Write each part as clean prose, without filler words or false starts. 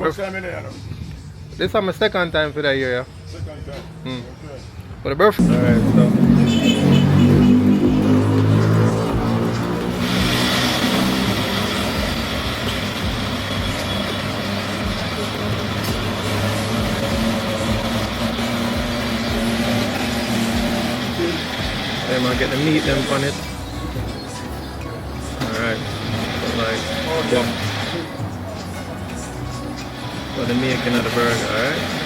much time in there? This is my second time for that year, yeah. Second time. Mm. Okay. For the birthday. Alright, so. Then I get the meat them on it. Alright. So like for the making of the burger, alright?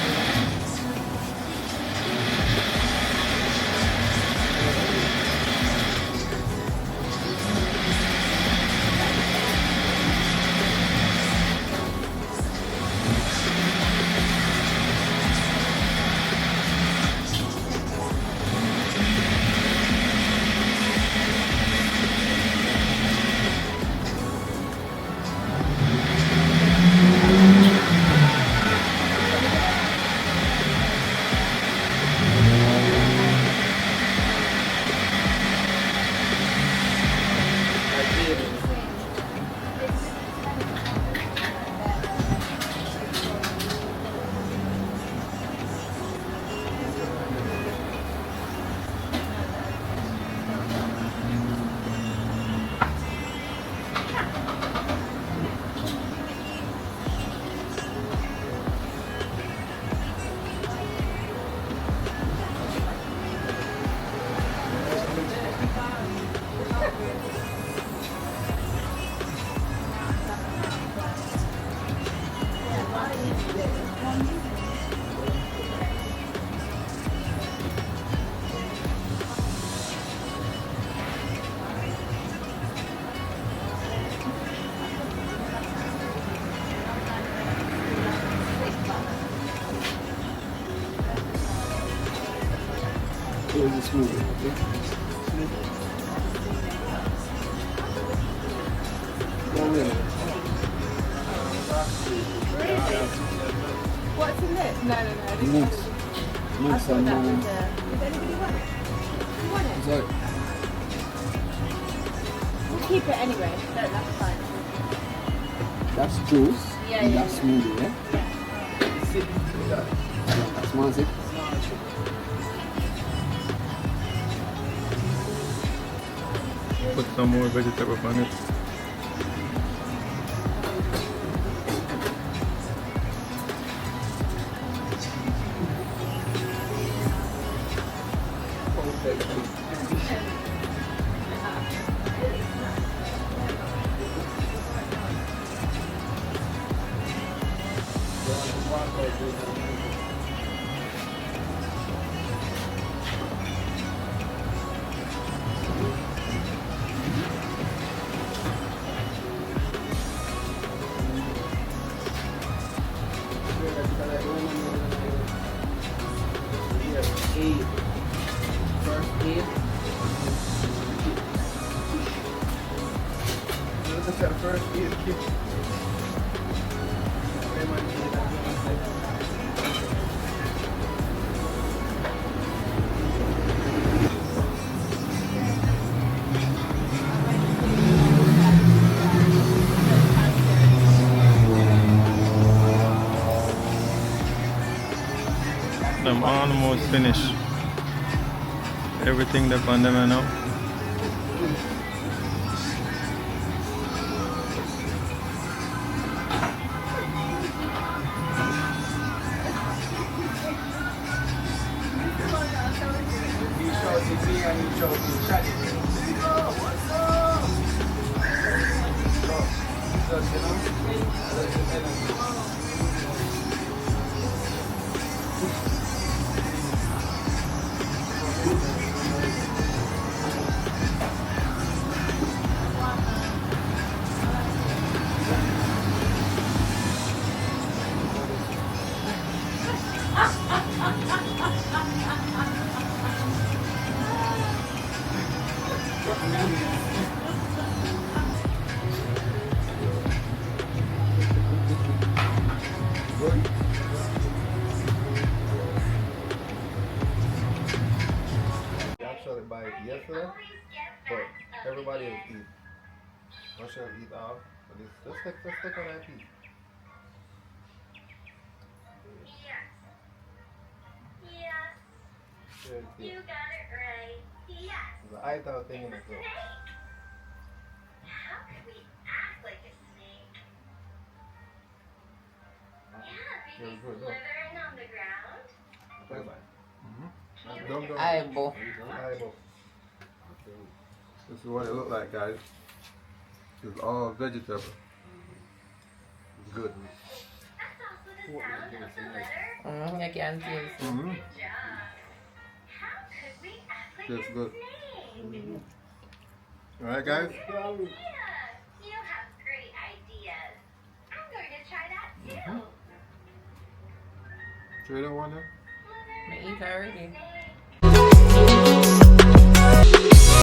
Here's the smoothie, okay? What's in this? No. Mousse. Mousse and Does anybody want it? You want it? sorry. We'll keep it anyway. No, that's fine. That's juice. Yeah, and yeah, that's smoothie, yeah? That's one sip. Put some more vegetable on it. I'm almost finished. Everything that's on them now. Actually buy it yesterday, but everybody will eat. I should eat off. But it's just take on that piece. You got it right. Yes. The eyebrow thing in the throat. How could we act like a snake? Yeah, maybe Good, good, good. slithering on the ground. Don't. Eyeball. Eyeball. This is what it looked like, guys. It's all vegetable. Good. That's also the sound of the letter. I can't taste. Mm-hmm. Good job. How could we act like Tastes a good. snake? All right, guys. Yeah, you have great ideas. I'm going to try that too. Try that one now. I eat already.